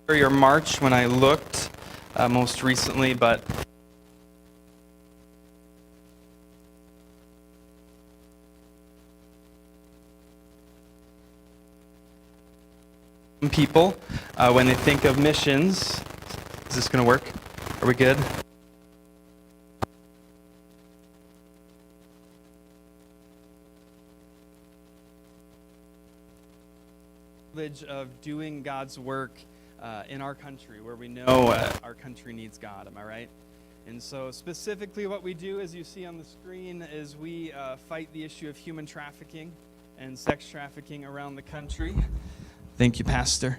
or March when I looked most recently, but people, when they think of missions, is this going to work? Are we good? Of doing God's work in our country, where we know our country needs God. Am I right? And so specifically what we do, as you see on the screen, is we fight the issue of human trafficking and sex trafficking around the country. Thank you, Pastor.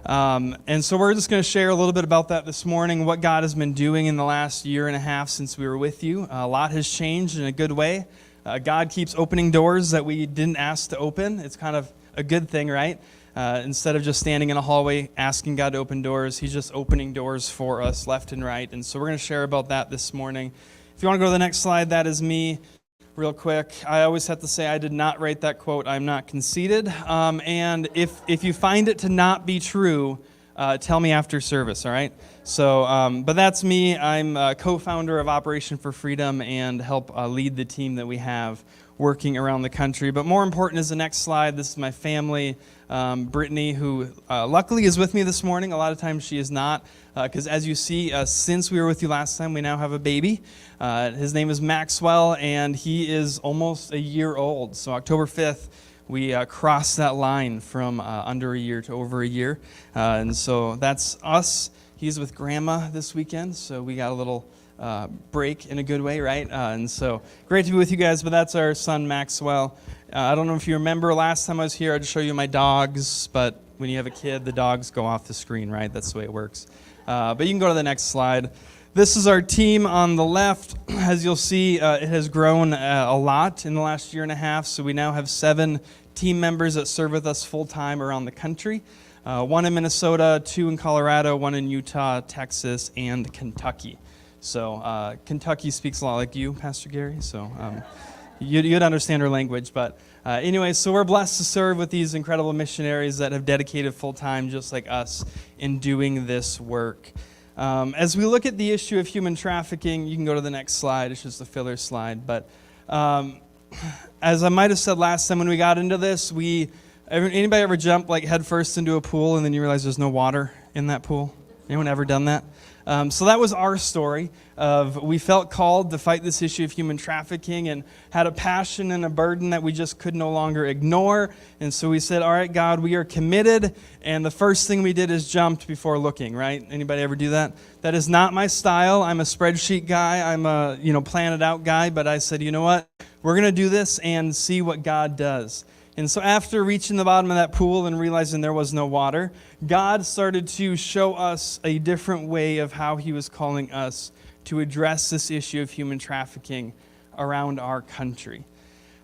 And so we're just going to share a little bit about that this morning, what God has been doing in the last year and a half since we were with you. A lot has changed in a good way. God keeps opening doors that we didn't ask to open. It's kind of a good thing, right? Instead of just standing in a hallway asking God to open doors, He's just opening doors for us left and right. And so we're going to share about that this morning. If you want to go to the next slide, that is me. Real quick, I always have to say I did not write that quote. I'm not conceited. And if you find it to not be true, tell me after service, all right? So, but that's me. I'm a co-founder of Operation for Freedom and help lead the team that we have working around the country. But more important is the next slide. This is my family, Brittany, who luckily is with me this morning. A lot of times she is not, because as you see, since we were with you last time, we now have a baby. His name is Maxwell, and he is almost a year old. So October 5th, we crossed that line from under a year to over a year. And so that's us. He's with Grandma this weekend, so we got a little break in a good way, right? And so great to be with you guys, but that's our son Maxwell. I don't know if you remember last time I was here, I'd show you my dogs, but when you have a kid, the dogs go off the screen, right? That's the way it works. But you can go to the next slide. This is our team on the left. As you'll see, it has grown a lot in the last year and a half, so we now have 7 team members that serve with us full-time around the country. 1 in Minnesota, 2 in Colorado, 1 in Utah, Texas, and Kentucky. So Kentucky speaks a lot like you, Pastor Gary, so you'd understand our language. But anyway, so we're blessed to serve with these incredible missionaries that have dedicated full-time, just like us, in doing this work. As we look at the issue of human trafficking, you can go to the next slide. It's just a filler slide. But as I might have said last time when we got into this, anybody ever jump like head first into a pool and then you realize there's no water in that pool? Anyone ever done that? So that was our story of we felt called to fight this issue of human trafficking and had a passion and a burden that we just could no longer ignore. And so we said, all right, God, we are committed. And the first thing we did is jumped before looking, right? Anybody ever do that? That is not my style. I'm a spreadsheet guy. I'm a, plan it out guy. But I said, you know what? We're going to do this and see what God does. And so after reaching the bottom of that pool and realizing there was no water, God started to show us a different way of how He was calling us to address this issue of human trafficking around our country.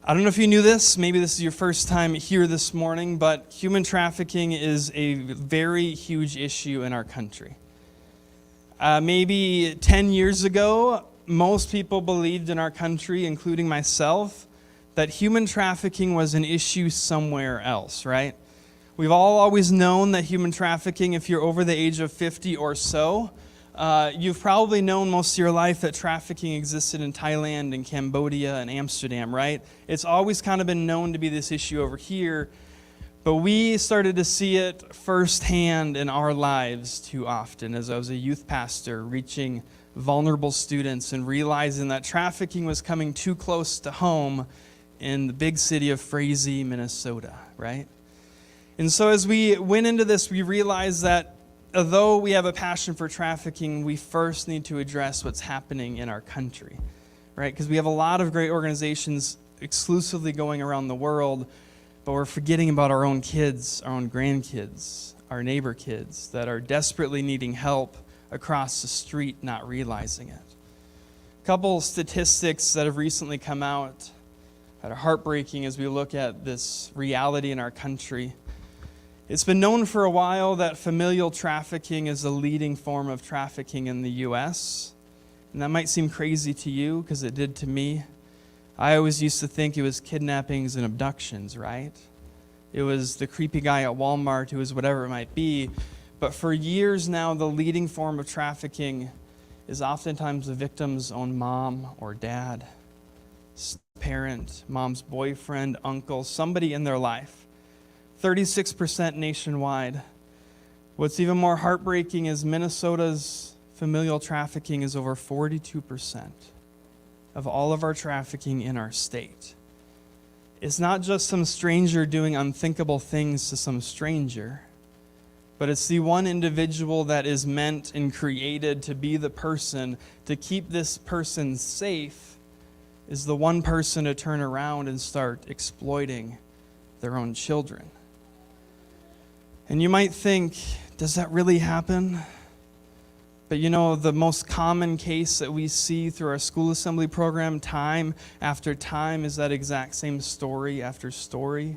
I don't know if you knew this. Maybe this is your first time here this morning, but human trafficking is a very huge issue in our country. Maybe 10 years ago, most people believed in our country, including myself, that human trafficking was an issue somewhere else, right? We've all always known that human trafficking, if you're over the age of 50 or so, you've probably known most of your life that trafficking existed in Thailand and Cambodia and Amsterdam, right? It's always kind of been known to be this issue over here, but we started to see it firsthand in our lives too often as I was a youth pastor reaching vulnerable students and realizing that trafficking was coming too close to home in the big city of Frazee, Minnesota, right? And so as we went into this, we realized that although we have a passion for trafficking, we first need to address what's happening in our country, right? Because we have a lot of great organizations exclusively going around the world, but we're forgetting about our own kids, our own grandkids, our neighbor kids that are desperately needing help across the street, not realizing it. A couple statistics that have recently come out that are heartbreaking as we look at this reality in our country. It's been known for a while that familial trafficking is the leading form of trafficking in the U.S. And that might seem crazy to you because it did to me. I always used to think it was kidnappings and abductions, right? It was the creepy guy at Walmart who was whatever it might be. But for years now, the leading form of trafficking is oftentimes the victim's own mom or dad, parent, mom's boyfriend, uncle, somebody in their life. 36% nationwide. What's even more heartbreaking is Minnesota's familial trafficking is over 42% of all of our trafficking in our state. It's not just some stranger doing unthinkable things to some stranger, but it's the one individual that is meant and created to be the person to keep this person safe is the one person to turn around and start exploiting their own children. And you might think, does that really happen? But you know, the most common case that we see through our school assembly program time after time is that exact same story after story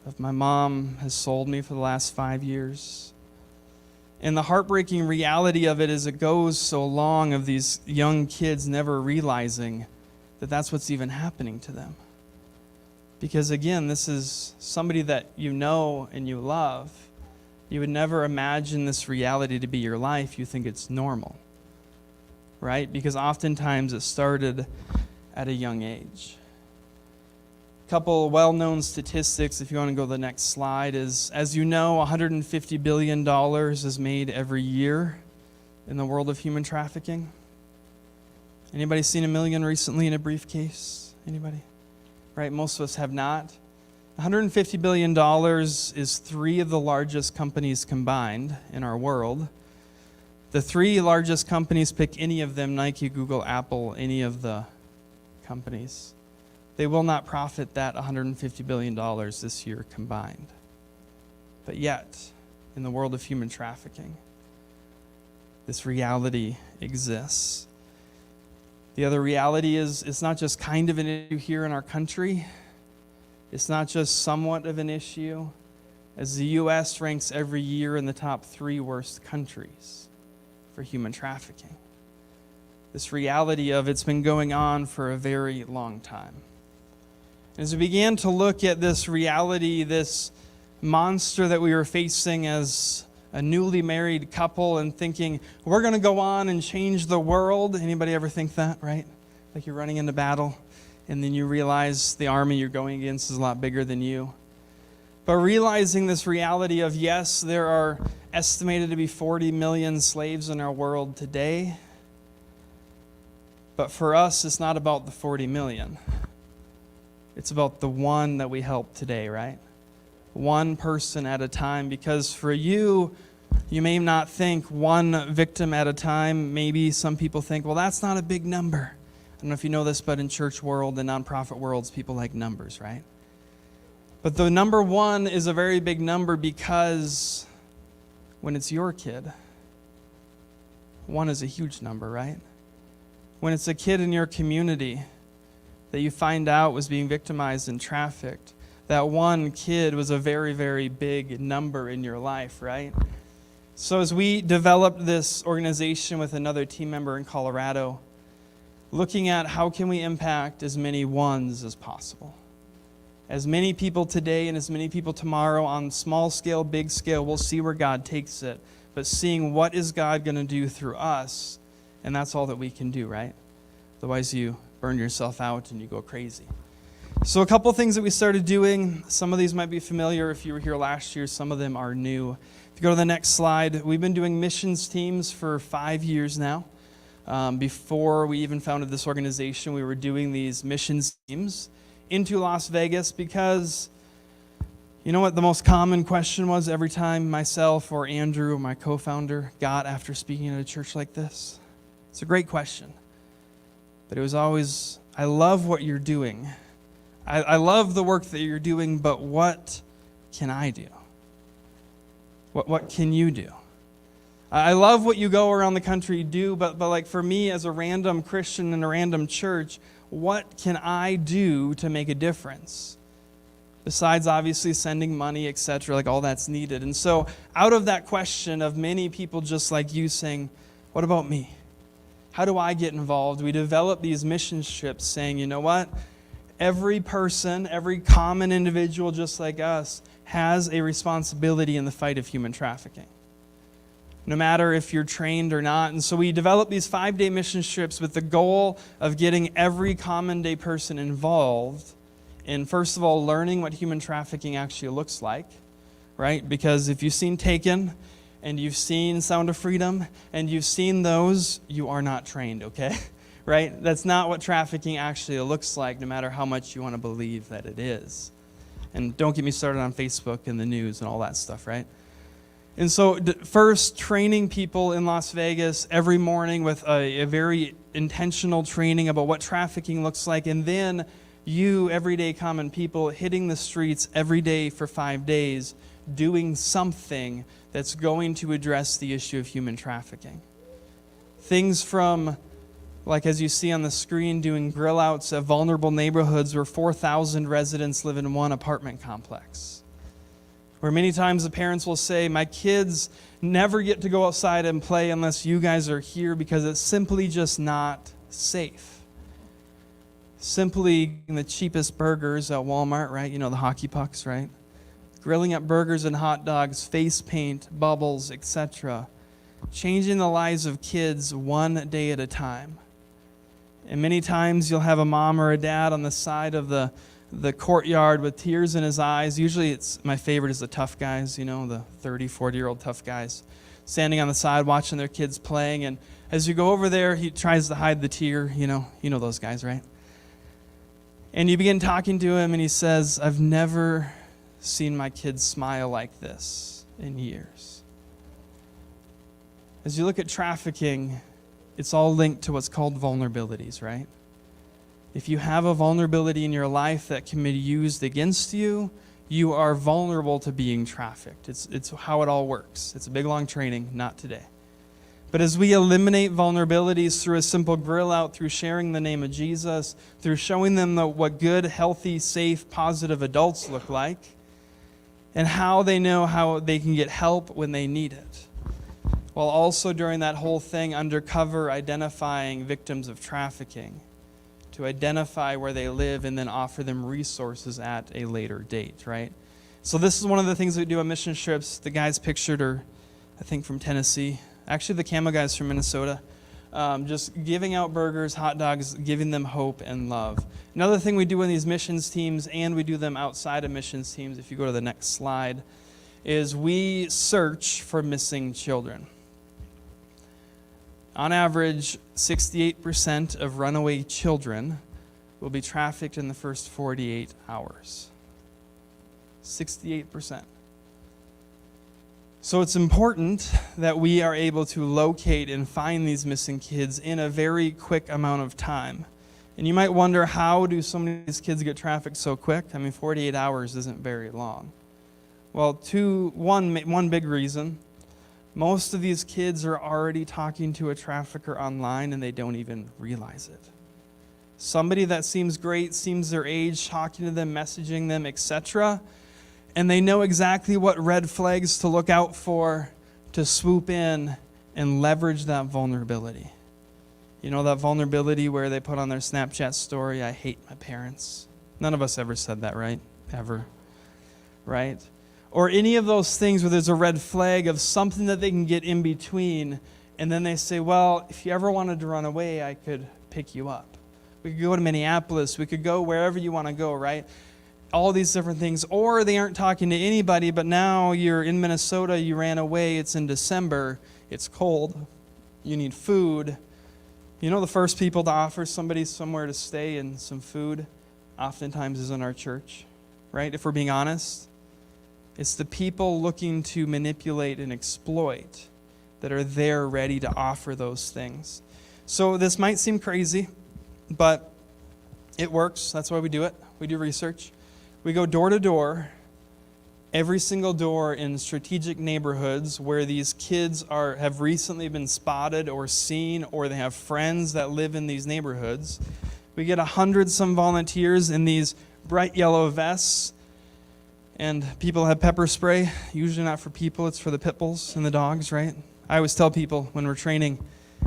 of my mom has sold me for the last 5 years. And the heartbreaking reality of it is it goes so long of these young kids never realizing that that's what's even happening to them. Because again, this is somebody that you know and you love. You would never imagine this reality to be your life. You think it's normal, right? Because oftentimes it started at a young age. A couple well-known statistics, if you want to go to the next slide, is, as you know, $150 billion is made every year in the world of human trafficking. Anybody seen $1 million recently in a briefcase? Anybody? Right, most of us have not. $150 billion is 3 of the largest companies combined in our world. The 3 largest companies, pick any of them, Nike, Google, Apple, any of the companies. They will not profit that $150 billion this year combined. But yet, in the world of human trafficking, this reality exists. The other reality is it's not just kind of an issue here in our country. It's not just somewhat of an issue, as the U.S. ranks every year in the top 3 worst countries for human trafficking. This reality of it's been going on for a very long time. As we began to look at this reality, this monster that we were facing as a newly married couple and thinking, we're going to go on and change the world. Anybody ever think that, right? Like you're running into battle and then you realize the army you're going against is a lot bigger than you. But realizing this reality of, yes, there are estimated to be 40 million slaves in our world today. But for us, it's not about the 40 million. It's about the one that we help today, right? One person at a time. Because for you, you may not think one victim at a time. Maybe some people think, well, that's not a big number. I don't know if you know this, but in church world and nonprofit worlds, people like numbers, right? But the number 1 is a very big number because when it's your kid, 1 is a huge number, right? When it's a kid in your community that you find out was being victimized and trafficked, that one kid was a very, very big number in your life, right? So as we developed this organization with another team member in Colorado, looking at how can we impact as many ones as possible. As many people today and as many people tomorrow on small scale, big scale, we'll see where God takes it. But seeing what is God going to do through us, and that's all that we can do, right? Otherwise you burn yourself out and you go crazy. So a couple things that we started doing. Some of these might be familiar if you were here last year. Some of them are new. If you go to the next slide, we've been doing missions teams for 5 years now. Before we even founded this organization, we were doing these missions teams into Las Vegas because, you know what the most common question was every time myself or Andrew, my co-founder, got after speaking at a church like this? It's a great question. But it was always, I love what you're doing. I love the work that you're doing, but what can I do? What can you do? I love what you go around the country do, but like for me as a random Christian in a random church, what can I do to make a difference? Besides obviously sending money, etc., like all that's needed. And so out of that question of many people just like you saying, what about me? How do I get involved? We develop these mission trips saying, you know what? Every person, every common individual just like us has a responsibility in the fight of human trafficking. no matter if you're trained or not. And so we developed these 5-day mission trips with the goal of getting every common day person involved in, first of all, learning what human trafficking actually looks like, right? Because if you've seen Taken and you've seen Sound of Freedom and you've seen those, you are not trained, okay? Right? That's not what trafficking actually looks like, no matter how much you want to believe that it is. And don't get me started on Facebook and the news and all that stuff, right? And so first, training people in Las Vegas every morning with a very intentional training about what trafficking looks like. And then you, everyday common people, hitting the streets every day for 5 days, doing something that's going to address the issue of human trafficking. Things from, like as you see on the screen, doing grill outs at vulnerable neighborhoods where 4,000 residents live in one apartment complex. Where many times the parents will say, my kids never get to go outside and play unless you guys are here because it's simply just not safe. Simply the cheapest burgers at Walmart, right? You know, the hockey pucks, right? Grilling up burgers and hot dogs, face paint, bubbles, etc. Changing the lives of kids one day at a time. And many times you'll have a mom or a dad on the side of the courtyard with tears in his eyes. Usually my favorite is the tough guys, you know, the 30, 40-year-old tough guys, standing on the side watching their kids playing. And as you go over there, he tries to hide the tear, you know those guys, right? And you begin talking to him and he says, I've never seen my kids smile like this in years. As you look at trafficking, it's all linked to what's called vulnerabilities, right? If you have a vulnerability in your life that can be used against you, you are vulnerable to being trafficked. It's how it all works. It's a big, long training, not today. But as we eliminate vulnerabilities through a simple grill out, through sharing the name of Jesus, through showing them what good, healthy, safe, positive adults look like, and how they know how they can get help when they need it, while also during that whole thing undercover identifying victims of trafficking, to identify where they live and then offer them resources at a later date, right? So this is one of the things we do on mission trips. The guys pictured are, I think, from Tennessee. Actually, the Camo guys from Minnesota. Just giving out burgers, hot dogs, giving them hope and love. Another thing we do in these missions teams, and we do them outside of missions teams, if you go to the next slide, is we search for missing children. On average, 68% of runaway children will be trafficked in the first 48 hours. 68%. So it's important that we are able to locate and find these missing kids in a very quick amount of time. And you might wonder, how do so many of these kids get trafficked so quick? I mean, 48 hours isn't very long. Well, one big reason. Most of these kids are already talking to a trafficker online and they don't even realize it. Somebody that seems great, seems their age, talking to them, messaging them, etc. And they know exactly what red flags to look out for to swoop in and leverage that vulnerability. You know, that vulnerability where they put on their Snapchat story, I hate my parents. None of us ever said that, right? Ever. Right? Or any of those things where there's a red flag of something that they can get in between, and then they say, well, if you ever wanted to run away, I could pick you up. We could go to Minneapolis. We could go wherever you want to go, right? All these different things. Or they aren't talking to anybody, but now you're in Minnesota, you ran away, it's in December, it's cold, you need food. You know, the first people to offer somebody somewhere to stay and some food oftentimes is in our church, right? If we're being honest. It's the people looking to manipulate and exploit that are there ready to offer those things. So this might seem crazy, but it works. That's why we do it. We do research. We go door to door, every single door in strategic neighborhoods where these kids have recently been spotted or seen, or they have friends that live in these neighborhoods. We get 100-some volunteers in these bright yellow vests. And people have pepper spray, usually not for people, it's for the pit bulls and the dogs, right? I always tell people when we're training,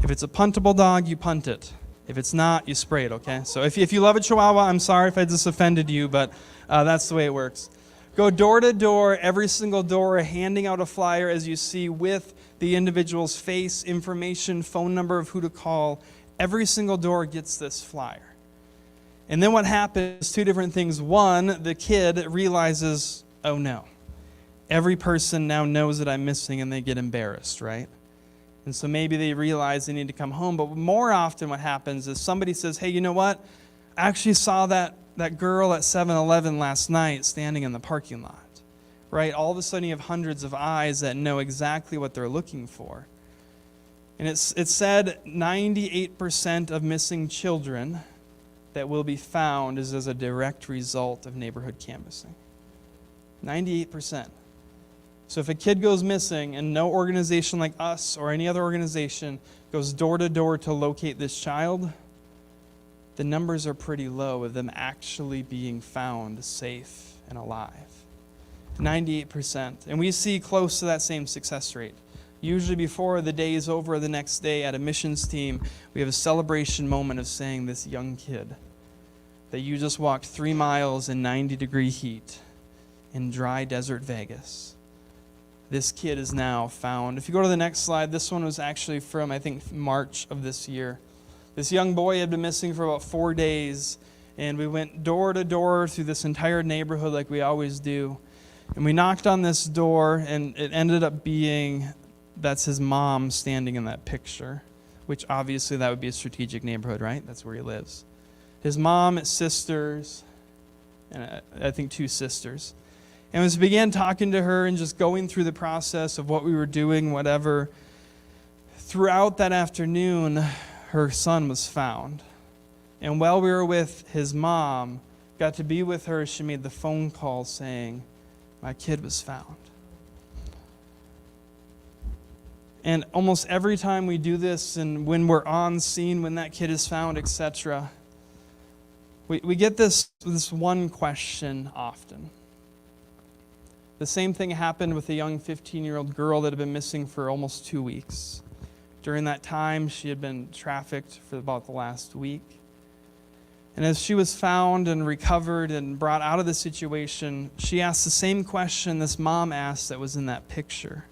if it's a puntable dog, you punt it. If it's not, you spray it, okay? So if you love a Chihuahua, I'm sorry if I just offended you, but that's the way it works. Go door to door, every single door, handing out a flyer as you see with the individual's face, information, phone number of who to call. Every single door gets this flyer. And then what happens, two different things. One, the kid realizes, oh no, every person now knows that I'm missing, and they get embarrassed, right? And so maybe they realize they need to come home. But more often what happens is somebody says, hey, you know what? I actually saw that girl at 7-Eleven last night standing in the parking lot, right? All of a sudden you have hundreds of eyes that know exactly what they're looking for. And it's said 98% of missing children that will be found is as a direct result of neighborhood canvassing. 98%. So if a kid goes missing and no organization like us or any other organization goes door to door to locate this child, the numbers are pretty low of them actually being found safe and alive. 98%. And we see close to that same success rate. Usually before the day is over, the next day at a missions team, we have a celebration moment of saying, this young kid that you just walked 3 miles in 90-degree heat in dry desert Vegas, this kid is now found. If you go to the next slide, this one was actually from, I think, March of this year. This young boy had been missing for about 4 days, and we went door to door through this entire neighborhood like we always do. And we knocked on this door, and it ended up being, that's his mom standing in that picture, which obviously that would be a strategic neighborhood, right? That's where he lives. His mom, sisters, and I think 2 sisters. And as we began talking to her and just going through the process of what we were doing, whatever, throughout that afternoon, her son was found. And while we were with his mom, got to be with her, she made the phone call saying, my kid was found. And almost every time we do this, and when we're on scene, when that kid is found, etc., we get this one question often. The same thing happened with a young 15-year-old girl that had been missing for almost 2 weeks. During that time, she had been trafficked for about the last week. And as she was found and recovered and brought out of the situation, she asked the same question this mom asked that was in that picture.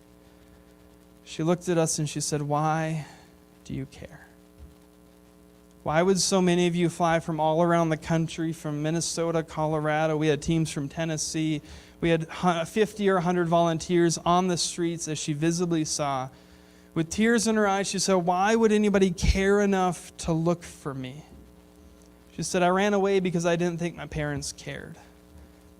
She looked at us and she said, why do you care? Why would so many of you fly from all around the country, from Minnesota, Colorado? We had teams from Tennessee. We had 50 or 100 volunteers on the streets as she visibly saw. With tears in her eyes, she said, why would anybody care enough to look for me? She said, I ran away because I didn't think my parents cared.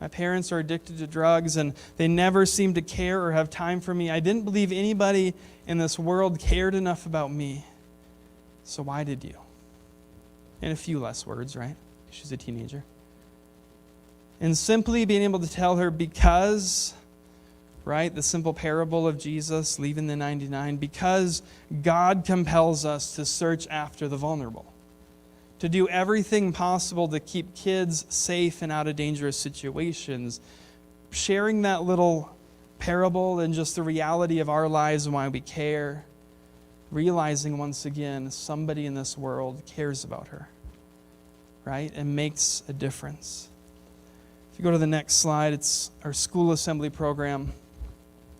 My parents are addicted to drugs, and they never seemed to care or have time for me. I didn't believe anybody in this world cared enough about me. So why did you? In a few less words, right? She's a teenager. And simply being able to tell her because, right, the simple parable of Jesus leaving the 99, because God compels us to search after the vulnerable, to do everything possible to keep kids safe and out of dangerous situations, sharing that little parable and just the reality of our lives and why we care, realizing once again somebody in this world cares about her, right, and makes a difference. If you go to the next slide, it's our school assembly program.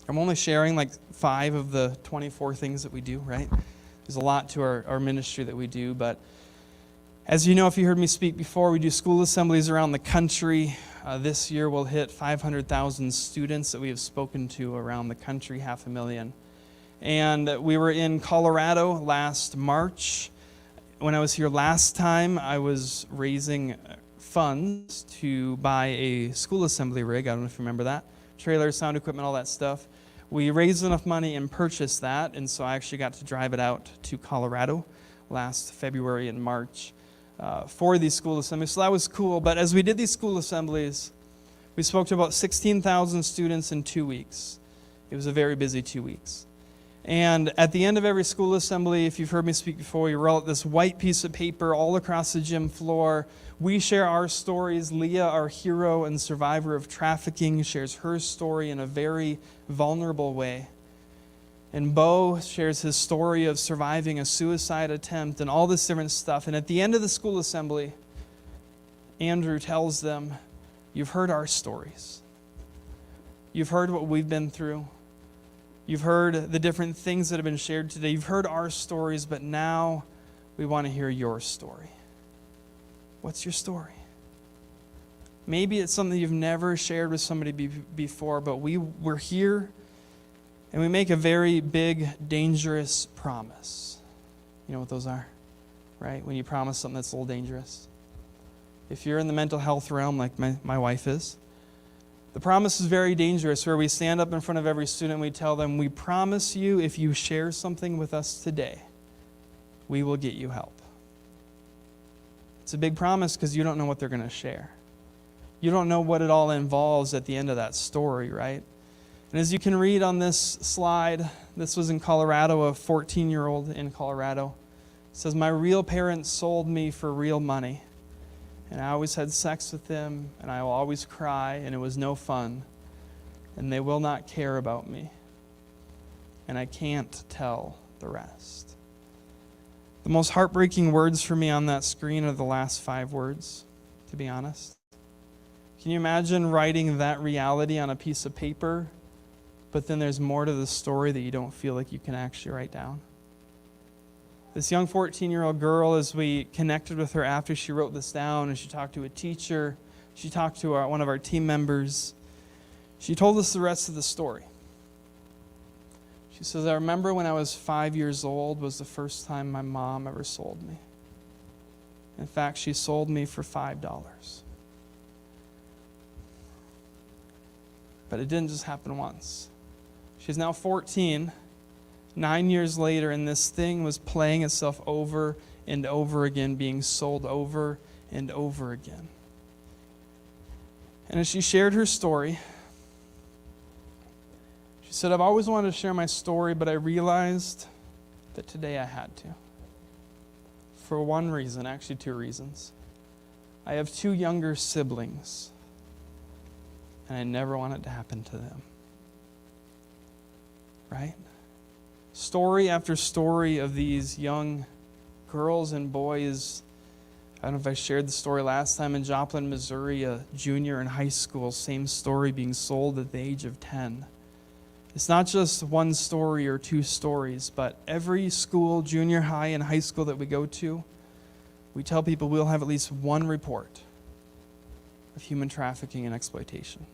I'm only sharing like 5 of the 24 things that we do, right? There's a lot to our ministry that we do, but as you know, if you heard me speak before, we do school assemblies around the country. This year we'll hit 500,000 students that we have spoken to around the country, 500,000. And we were in Colorado last March. When I was here last time, I was raising funds to buy a school assembly rig. I don't know if you remember that. Trailer, sound equipment, all that stuff. We raised enough money and purchased that, and so I actually got to drive it out to Colorado last February and March for these school assemblies. So that was cool. But as we did these school assemblies, we spoke to about 16,000 students in 2 weeks. It was a very busy 2 weeks. And at the end of every school assembly, if you've heard me speak before, we roll out this white piece of paper all across the gym floor. We share our stories. Leah, our hero and survivor of trafficking, shares her story in a very vulnerable way. And Bo shares his story of surviving a suicide attempt and all this different stuff. And at the end of the school assembly, Andrew tells them, you've heard our stories. You've heard what we've been through. You've heard the different things that have been shared today. You've heard our stories, but now we want to hear your story. What's your story? Maybe it's something you've never shared with somebody before, but we're here and we make a very big, dangerous promise. You know what those are, right? When you promise something that's a little dangerous. If you're in the mental health realm like my wife is, the promise is very dangerous, where we stand up in front of every student and we tell them, we promise you if you share something with us today, we will get you help. It's a big promise because you don't know what they're going to share. You don't know what it all involves at the end of that story, right? And as you can read on this slide, this was in Colorado, a 14-year-old in Colorado. It says, my real parents sold me for real money. And I always had sex with them, and I will always cry, and it was no fun. And they will not care about me. And I can't tell the rest. The most heartbreaking words for me on that screen are the last 5 words, to be honest. Can you imagine writing that reality on a piece of paper, but then there's more to the story that you don't feel like you can actually write down? This young 14-year-old girl, as we connected with her after she wrote this down, and she talked to a teacher, she talked to one of our team members, she told us the rest of the story. She says, I remember when I was 5 years old was the first time my mom ever sold me. In fact, she sold me for $5. But it didn't just happen once. She's now 14, 9 years later, and this thing was playing itself over and over again, being sold over and over again. And as she shared her story, she said, I've always wanted to share my story, but I realized that today I had to. For one reason, actually 2 reasons. I have 2 younger siblings, and I never want it to happen to them. Right? Story after story of these young girls and boys. I don't know if I shared the story last time in Joplin, Missouri, a junior in high school, same story, being sold at the age of 10. It's not just one story or 2 stories, but every school, junior high and high school that we go to, we tell people we'll have at least one report of human trafficking and exploitation.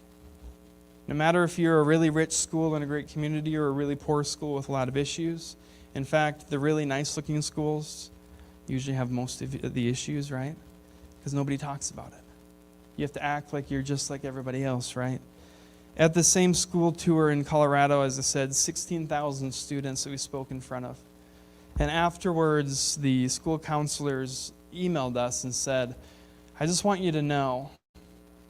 No matter if you're a really rich school in a great community or a really poor school with a lot of issues. In fact, the really nice-looking schools usually have most of the issues, right? Because nobody talks about it. You have to act like you're just like everybody else, right? At the same school tour in Colorado, as I said, 16,000 students that we spoke in front of. And afterwards, the school counselors emailed us and said, I just want you to know,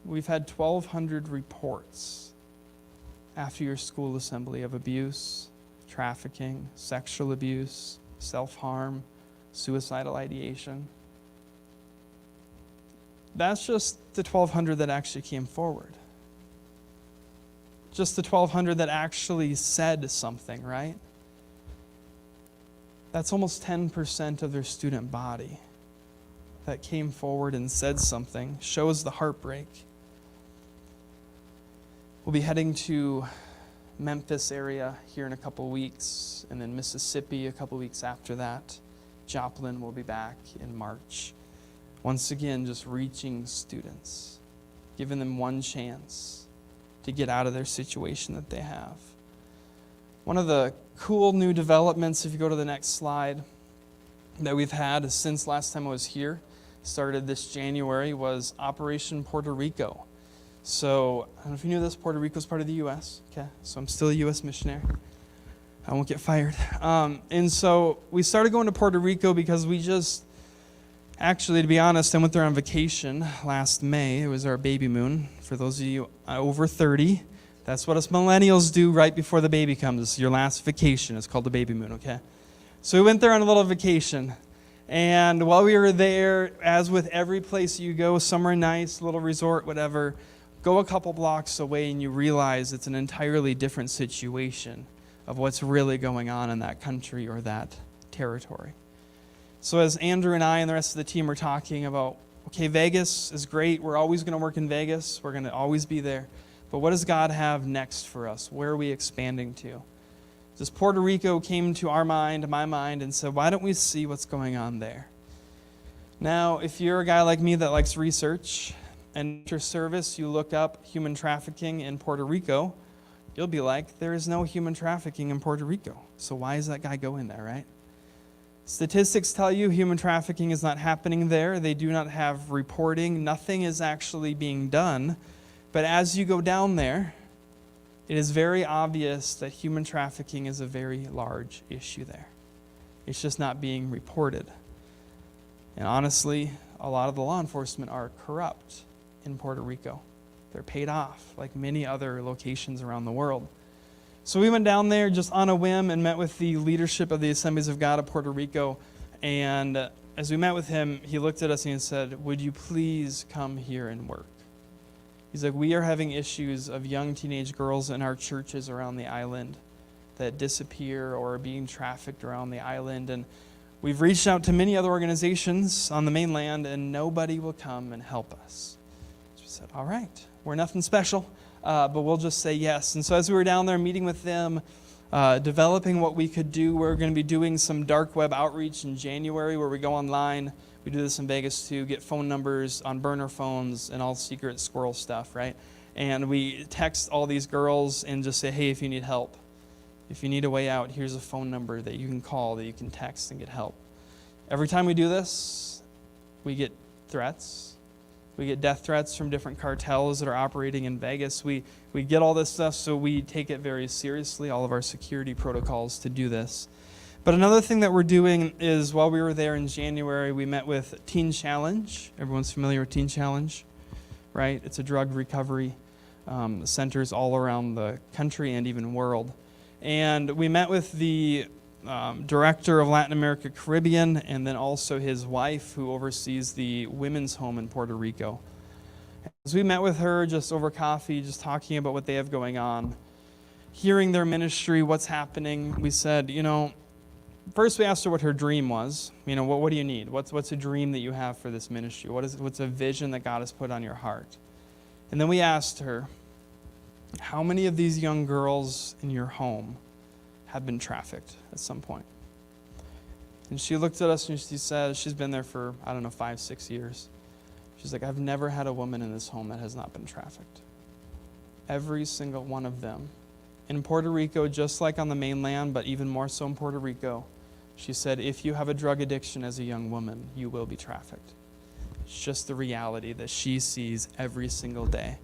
we've had 1,200 reports after your school assembly of abuse, trafficking, sexual abuse, self-harm, suicidal ideation. That's just the 1,200 that actually came forward. Just the 1,200 that actually said something, right? That's almost 10% of their student body that came forward and said something. Shows the heartbreak. We'll be heading to Memphis area here in a couple weeks, and then Mississippi a couple weeks after that. Joplin will be back in March. Once again, just reaching students, giving them one chance to get out of their situation that they have. One of the cool new developments, if you go to the next slide, that we've had since last time I was here, started this January, was Operation Puerto Rico. So, I don't know if you knew this, Puerto Rico is part of the U.S. Okay, so I'm still a U.S. missionary. I won't get fired. And so we started going to Puerto Rico because we just, actually, to be honest, I went there on vacation last May. It was our baby moon. For those of you over 30, that's what us millennials do right before the baby comes. It's your last vacation. It's called the baby moon, okay? So we went there on a little vacation. And while we were there, as with every place you go, somewhere nice, little resort, whatever, go a couple blocks away and you realize it's an entirely different situation of what's really going on in that country or that territory. So as Andrew and I and the rest of the team are talking about, okay, Vegas is great. We're always going to work in Vegas. We're going to always be there. But what does God have next for us? Where are we expanding to? Just Puerto Rico came to our mind, my mind, and said, why don't we see what's going on there? Now, if you're a guy like me that likes research, and after service you look up human trafficking in Puerto Rico, you'll be like, there is no human trafficking in Puerto Rico. So why is that guy going there, right? Statistics tell you human trafficking is not happening there. They do not have reporting. Nothing is actually being done. But as you go down there, it is very obvious that human trafficking is a very large issue there. It's just not being reported. And honestly, a lot of the law enforcement are corrupt in Puerto Rico. They're paid off, like many other locations around the world. So we went down there just on a whim and met with the leadership of the Assemblies of God of Puerto Rico. And as we met with him, he looked at us and he said, would you please come here and work? He's like, we are having issues of young teenage girls in our churches around the island that disappear or are being trafficked around the island. And we've reached out to many other organizations on the mainland, and nobody will come and help us. So we said, all right, we're nothing special, but we'll just say yes. And so as we were down there meeting with them, developing what we could do, we're going to be doing some dark web outreach in January where we go online. We do this in Vegas too, get phone numbers on burner phones and all secret squirrel stuff, right? And we text all these girls and just say, hey, if you need help, if you need a way out, here's a phone number that you can call, that you can text and get help. Every time we do this, we get threats. We get death threats from different cartels that are operating in Vegas. We get all this stuff, so we take it very seriously, all of our security protocols to do this. But another thing that we're doing is, while we were there in January, we met with Teen Challenge. Everyone's familiar with Teen Challenge, right? It's a drug recovery centers all around the country and even world. And we met with the director of Latin America Caribbean, and then also his wife, who oversees the women's home in Puerto Rico. As we met with her just over coffee, just talking about what they have going on, hearing their ministry, what's happening, we said, first we asked her what her dream was. What do you need? What's a dream that you have for this ministry? What's a vision that God has put on your heart? And then we asked her, how many of these young girls in your home have been trafficked at some point? And she looked at us and she said, she's been there for, 5-6 years. She's like, I've never had a woman in this home that has not been trafficked. Every single one of them. In Puerto Rico, just like on the mainland, but even more so in Puerto Rico, she said, if you have a drug addiction as a young woman, you will be trafficked. It's just the reality that she sees every single day.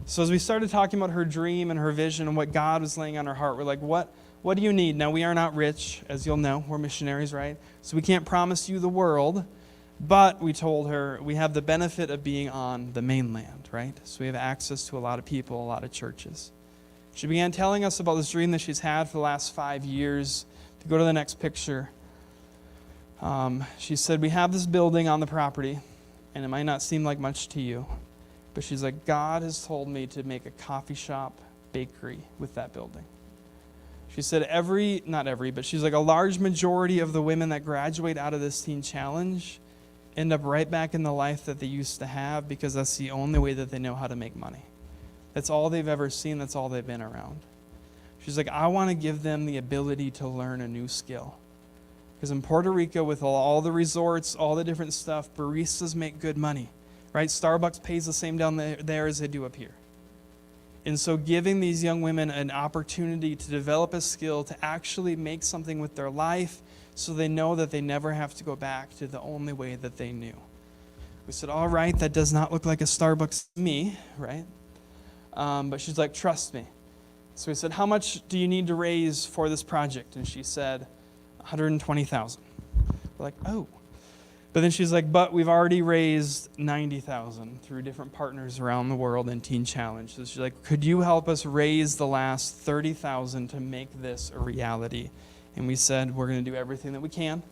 So as we started talking about her dream and her vision and what God was laying on her heart, we're like, what do you need? Now, we are not rich, as you'll know. We're missionaries, right? So we can't promise you the world, but we told her we have the benefit of being on the mainland, right? So we have access to a lot of people, a lot of churches. She began telling us about this dream that she's had for the last 5 years. If you go to the next picture, she said, we have this building on the property, and it might not seem like much to you, but she's like, God has told me to make a coffee shop bakery with that building. She said she's like, a large majority of the women that graduate out of this Teen Challenge end up right back in the life that they used to have, because that's the only way that they know how to make money. That's all they've ever seen. That's all they've been around. She's like, I want to give them the ability to learn a new skill. Because in Puerto Rico, with all the resorts, all the different stuff, baristas make good money, right? Starbucks pays the same down there as they do up here. And so giving these young women an opportunity to develop a skill to actually make something with their life, so they know that they never have to go back to the only way that they knew. We said, all right, that does not look like a Starbucks to me, right? But she's like, trust me. So we said, how much do you need to raise for this project? And she said, $120,000. We're like, oh. But then she's like, but we've already raised $90,000 through different partners around the world in Teen Challenge. So she's like, could you help us raise the last $30,000 to make this a reality? And we said, we're going to do everything that we can.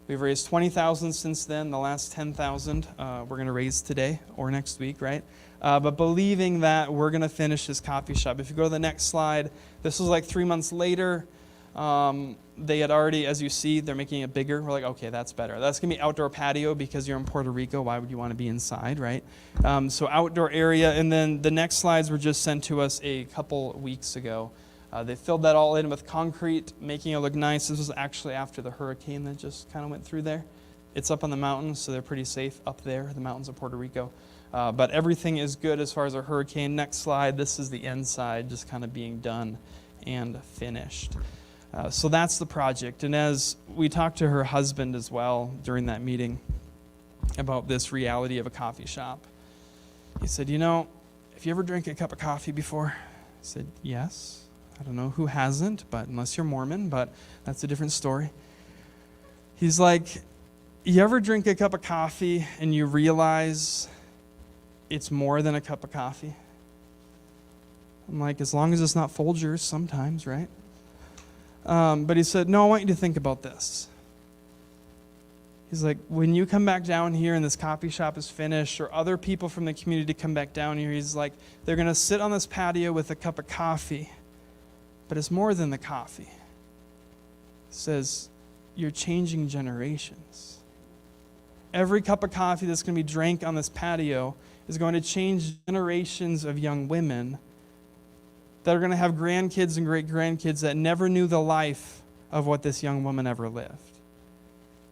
We've raised $20,000 since then. The last $10,000 we're going to raise today or next week, right? But believing that we're going to finish this coffee shop. If you go to the next slide, this was like 3 months later. They had already, as you see, they're making it bigger. We're like, okay, that's better. That's going to be outdoor patio because you're in Puerto Rico. Why would you want to be inside, right? So outdoor area. And then the next slides were just sent to us a couple weeks ago. They filled that all in with concrete, making it look nice. This was actually after the hurricane that just kind of went through there. It's up on the mountains, so they're pretty safe up there, the mountains of Puerto Rico. But everything is good as far as our hurricane. Next slide, this is the inside just kind of being done and finished. So that's the project. And as we talked to her husband as well during that meeting about this reality of a coffee shop, he said, you know, have you ever drank a cup of coffee before? I said, yes. I don't know who hasn't, but unless you're Mormon, but that's a different story. He's like, you ever drink a cup of coffee and you realize it's more than a cup of coffee? I'm like, as long as it's not Folgers sometimes, right? But he said, no, I want you to think about this. He's like, when you come back down here and this coffee shop is finished, or other people from the community come back down here, he's like, they're going to sit on this patio with a cup of coffee, but it's more than the coffee. He says, you're changing generations. Every cup of coffee that's going to be drank on this patio is going to change generations of young women that are going to have grandkids and great-grandkids that never knew the life of what this young woman ever lived.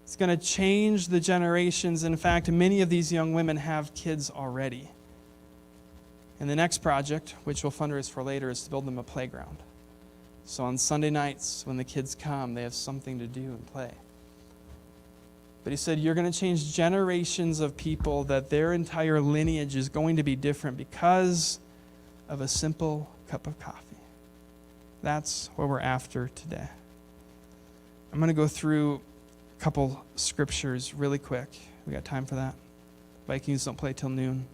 It's going to change the generations. In fact, many of these young women have kids already. And the next project, which we'll fundraise for later, is to build them a playground. So on Sunday nights, when the kids come, they have something to do and play. But he said, you're going to change generations of people that their entire lineage is going to be different because of a simple cup of coffee. That's what we're after today. I'm going to go through a couple scriptures really quick. We got time for that? Vikings don't play till noon.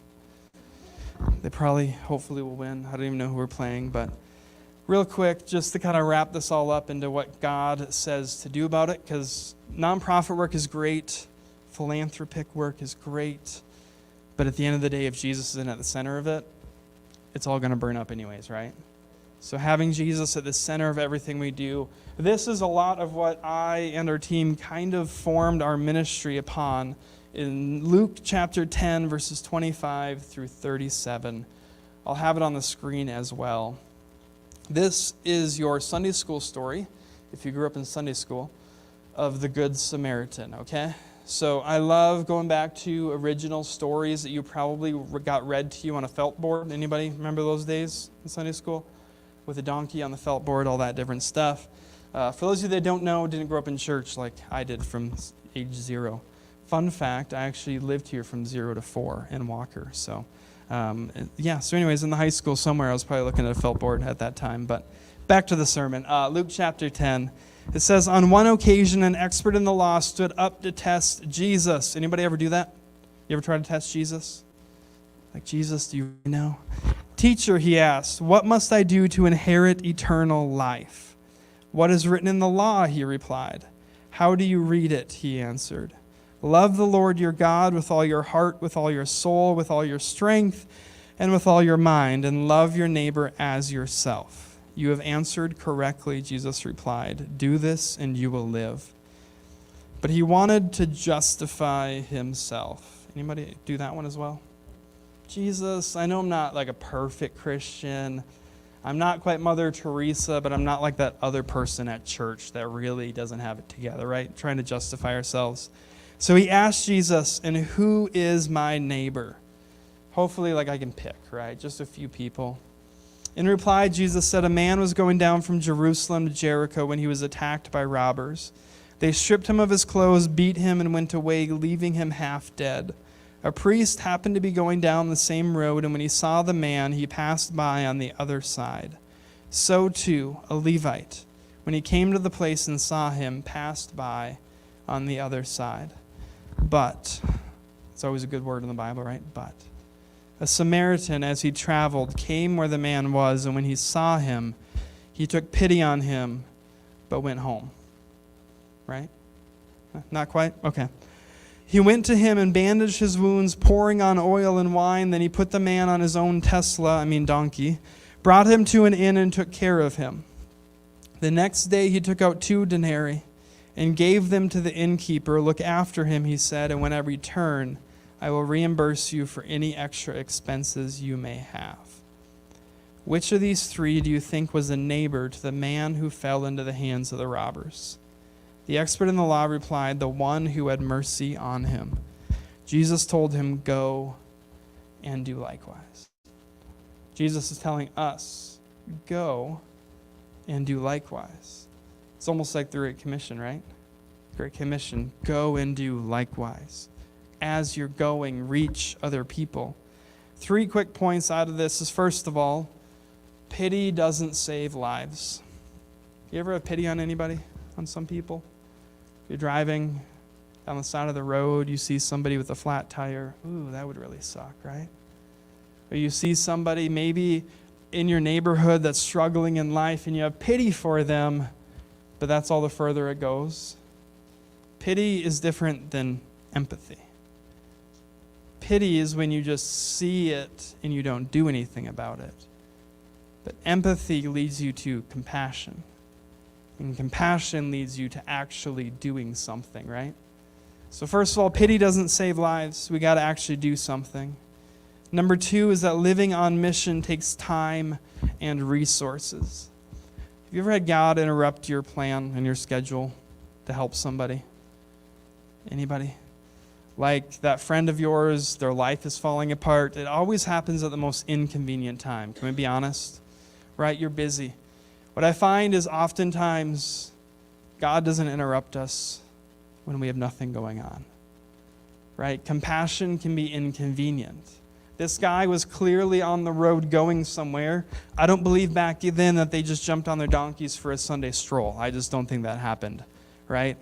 They probably, hopefully, will win. I don't even know who we're playing, but real quick, just to kind of wrap this all up into what God says to do about it, because nonprofit work is great, philanthropic work is great, but at the end of the day, if Jesus isn't at the center of it, it's all going to burn up anyways, right? So having Jesus at the center of everything we do, this is a lot of what I and our team kind of formed our ministry upon in Luke chapter 10, verses 25 through 37. I'll have it on the screen as well. This is your Sunday school story, if you grew up in Sunday school, of the Good Samaritan, okay? So I love going back to original stories that you probably got read to you on a felt board. Anybody remember those days in Sunday school? With a donkey on the felt board, all that different stuff. For those of you that don't know, didn't grow up in church like I did from age 0. Fun fact, I actually lived here from 0 to 4 in Walker. So anyways, in the high school somewhere, I was probably looking at a felt board at that time. But back to the sermon. Luke chapter 10. It says, on one occasion, an expert in the law stood up to test Jesus. Anybody ever do that? You ever try to test Jesus? Like, Jesus, do you know? Teacher, he asked, what must I do to inherit eternal life? What is written in the law, he replied. How do you read it, he answered. Love the Lord your God with all your heart, with all your soul, with all your strength, and with all your mind, and love your neighbor as yourself. You have answered correctly, Jesus replied. Do this and you will live. But he wanted to justify himself. Anybody do that one as well? Jesus, I know I'm not like a perfect Christian. I'm not quite Mother Teresa, but I'm not like that other person at church that really doesn't have it together, right? Trying to justify ourselves. So he asked Jesus, and who is my neighbor? Hopefully, like I can pick, right? Just a few people. In reply, Jesus said, a man was going down from Jerusalem to Jericho when he was attacked by robbers. They stripped him of his clothes, beat him, and went away, leaving him half dead. A priest happened to be going down the same road, and when he saw the man, he passed by on the other side. So too, a Levite, when he came to the place and saw him, passed by on the other side. But, it's always a good word in the Bible, right? But. A Samaritan, as he traveled, came where the man was, and when he saw him, he took pity on him, but went home. Right? Not quite? Okay. He went to him and bandaged his wounds, pouring on oil and wine. Then he put the man on his own donkey, brought him to an inn and took care of him. The next day he took out 2 denarii and gave them to the innkeeper. Look after him, he said, and when I return, I will reimburse you for any extra expenses you may have. Which of these 3 do you think was a neighbor to the man who fell into the hands of the robbers? The expert in the law replied, the one who had mercy on him. Jesus told him, go and do likewise. Jesus is telling us, go and do likewise. It's almost like the Great Commission, right? Great Commission, go and do likewise. As you're going, reach other people. 3 quick points out of this is, first of all, pity doesn't save lives. You ever have pity on anybody? On some people? You're driving down the side of the road, you see somebody with a flat tire. Ooh, that would really suck, right? Or you see somebody maybe in your neighborhood that's struggling in life and you have pity for them, but that's all the further it goes. Pity is different than empathy. Pity is when you just see it and you don't do anything about it. But empathy leads you to compassion. And compassion leads you to actually doing something, right? So first of all, pity doesn't save lives. We got to actually do something. Number 2 is that living on mission takes time and resources. Have you ever had God interrupt your plan and your schedule to help somebody? Anybody? Like that friend of yours, their life is falling apart. It always happens at the most inconvenient time. Can we be honest? Right? You're busy. What I find is oftentimes God doesn't interrupt us when we have nothing going on. Right? Compassion can be inconvenient. This guy was clearly on the road going somewhere. I don't believe back then that they just jumped on their donkeys for a Sunday stroll. I just don't think that happened. Right?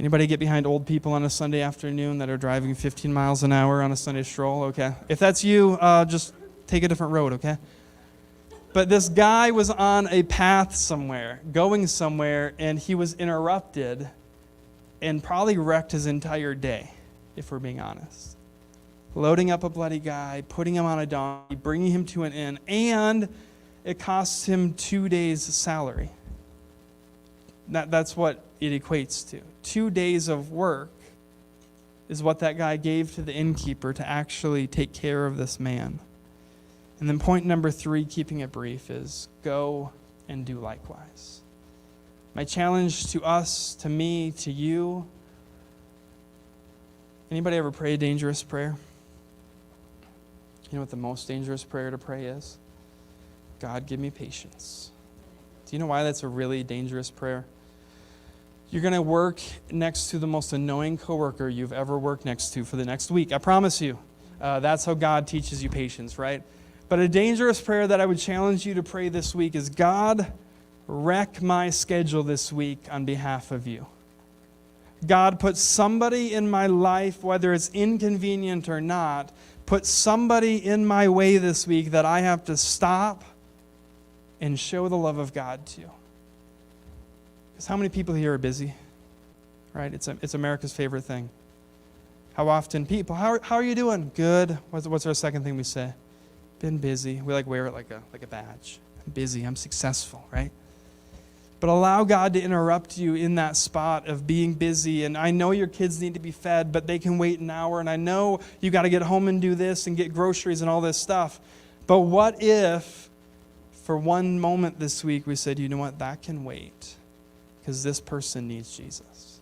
Anybody get behind old people on a Sunday afternoon that are driving 15 miles an hour on a Sunday stroll? Okay. If that's you, just take a different road, okay? But this guy was on a path somewhere, going somewhere, and he was interrupted and probably wrecked his entire day, if we're being honest. Loading up a bloody guy, putting him on a donkey, bringing him to an inn, and it costs him 2 days' salary. That's what it equates to. 2 days of work is what that guy gave to the innkeeper to actually take care of this man. And then point number 3, keeping it brief, is go and do likewise. My challenge to us, to me, to you, anybody ever pray a dangerous prayer? You know what the most dangerous prayer to pray is? God, give me patience. Do you know why that's a really dangerous prayer? You're going to work next to the most annoying coworker you've ever worked next to for the next week. I promise you. That's how God teaches you patience, right? But a dangerous prayer that I would challenge you to pray this week is, God, wreck my schedule this week on behalf of you. God, put somebody in my life, whether it's inconvenient or not, put somebody in my way this week that I have to stop and show the love of God to. Because how many people here are busy? Right? It's America's favorite thing. How often people, how are you doing? Good. What's our second thing we say? Been busy. We wear it like a badge. I'm busy. I'm successful, right? But allow God to interrupt you in that spot of being busy. And I know your kids need to be fed, but they can wait an hour. And I know you got to get home and do this and get groceries and all this stuff. But what if for one moment this week we said, you know what, that can wait because this person needs Jesus.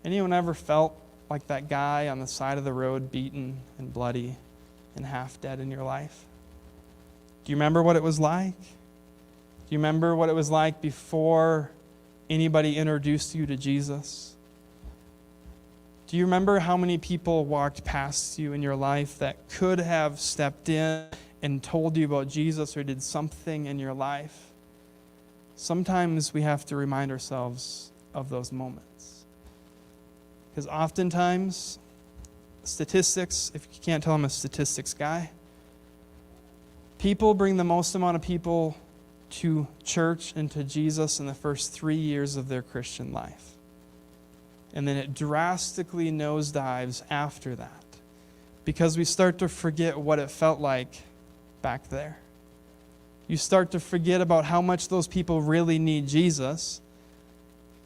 Anyone ever felt like that guy on the side of the road, beaten and bloody and half dead in your life? Do you remember what it was like? Do you remember what it was like before anybody introduced you to Jesus? Do you remember how many people walked past you in your life that could have stepped in and told you about Jesus or did something in your life? Sometimes we have to remind ourselves of those moments. Because oftentimes, statistics, if you can't tell I'm a statistics guy, people bring the most amount of people to church and to Jesus in the first 3 years of their Christian life. And then it drastically nosedives after that because we start to forget what it felt like back there. You start to forget about how much those people really need Jesus.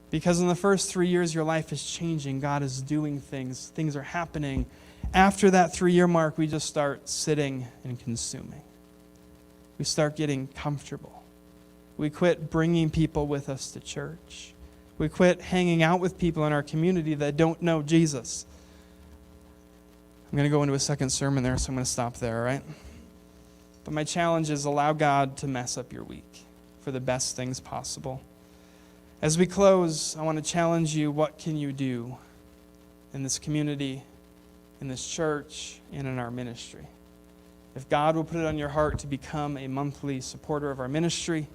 Because in the first 3 years, your life is changing. God is doing things. Things are happening. After that 3-year mark, we just start sitting and consuming. We start getting comfortable. We quit bringing people with us to church. We quit hanging out with people in our community that don't know Jesus. I'm going to go into a second sermon there, so I'm going to stop there, all right? But my challenge is allow God to mess up your week for the best things possible. As we close, I want to challenge you, what can you do in this community, in this church, and in our ministry? If God will put it on your heart to become a monthly supporter of our ministry,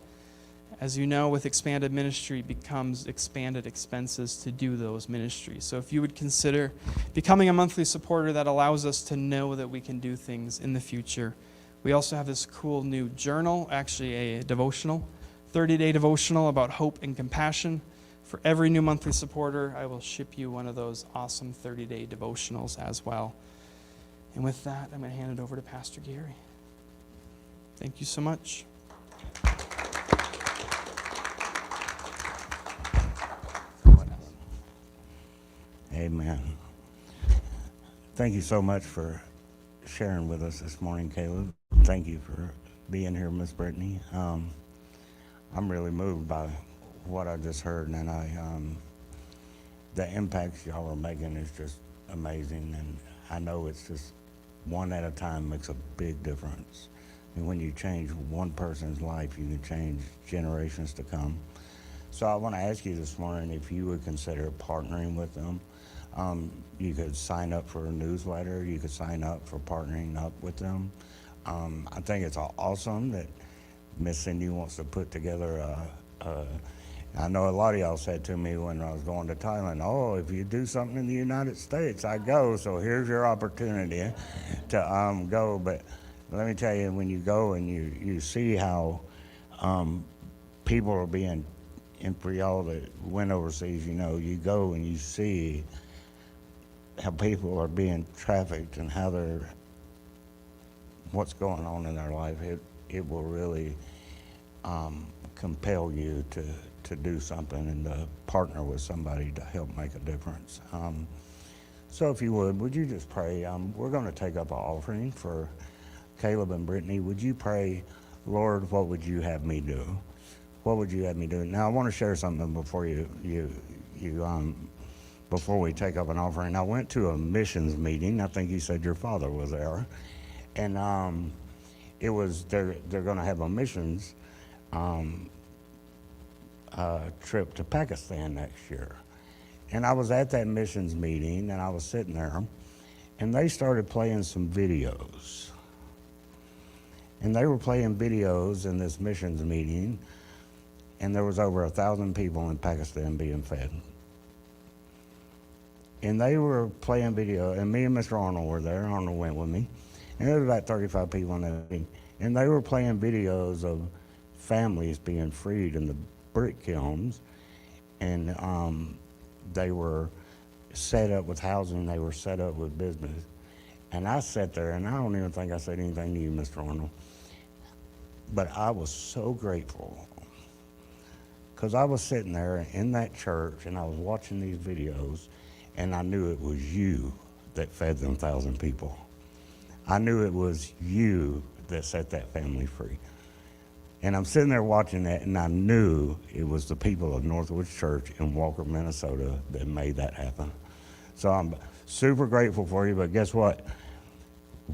as you know, with expanded ministry becomes expanded expenses to do those ministries. So if you would consider becoming a monthly supporter, that allows us to know that we can do things in the future. We also have this cool new journal, actually a devotional, 30-day devotional about hope and compassion. For every new monthly supporter, I will ship you one of those awesome 30-day devotionals as well. And with that, I'm going to hand it over to Pastor Gary. Thank you so much. Amen. Thank you so much for sharing with us this morning, Caleb. Thank you for being here, Miss Brittany. I'm really moved by what I just heard, and the impacts y'all are making is just amazing, and I know it's just one at a time makes a big difference. And when you change one person's life, you can change generations to come. So I want to ask you this morning if you would consider partnering with them. You could sign up for a newsletter. You could sign up for partnering up with them. I think it's awesome that Miss Cindy wants to put together I know a lot of y'all said to me when I was going to Thailand, oh, if you do something in the United States, I go. So here's your opportunity to go. But let me tell you, when you go and you see how people are being, and for y'all that went overseas, you know, you go and you see how people are being trafficked and how what's going on in their life. It will really compel you to do something and to partner with somebody to help make a difference. So if you would you just pray? We're going to take up an offering for Caleb and Brittany. Would you pray, Lord, what would you have me do? What would you have me do? Now I want to share something before before we take up an offering. I went to a missions meeting. I think you said your father was there, and it was they're going to have a missions trip to Pakistan next year. And I was at that missions meeting, and I was sitting there, and they started playing some videos. And they were playing videos in this missions meeting, and there was over 1,000 people in Pakistan being fed. And they were playing video, and me and Mr. Arnold were there. Arnold went with me. And there was about 35 people in that meeting. And they were playing videos of families being freed in the brick kilns, and they were set up with housing, they were set up with business. And I sat there, and I don't even think I said anything to you, Mr. Arnold, but I was so grateful, because I was sitting there in that church, and I was watching these videos, and I knew it was you that fed them 1,000 people. I knew it was you that set that family free. And I'm sitting there watching that, and I knew it was the people of Northwoods Church in Walker, Minnesota that made that happen. So I'm super grateful for you, but guess what?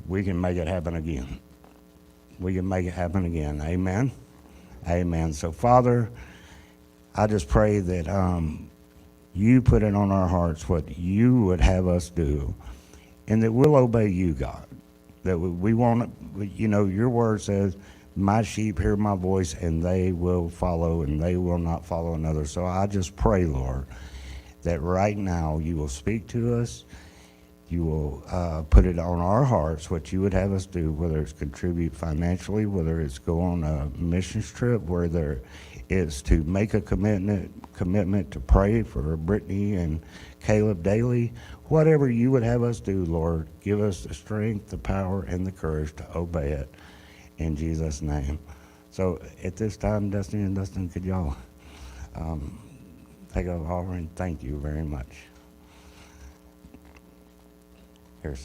We can make it happen again. We can make it happen again. Amen? Amen. So, Father, I just pray that you put it on our hearts what you would have us do, and that we'll obey you, God. That we won't, you know, your word says, my sheep hear my voice, and they will follow, and they will not follow another. So I just pray, Lord, that right now you will speak to us. You will put it on our hearts what you would have us do, whether it's contribute financially, whether it's go on a missions trip, whether it's to make a commitment to pray for Brittany and Caleb daily. Whatever you would have us do, Lord, give us the strength, the power, and the courage to obey it. In Jesus' name. So at this time, Dusty and Dustin, could y'all take a offering? Thank you very much. Here's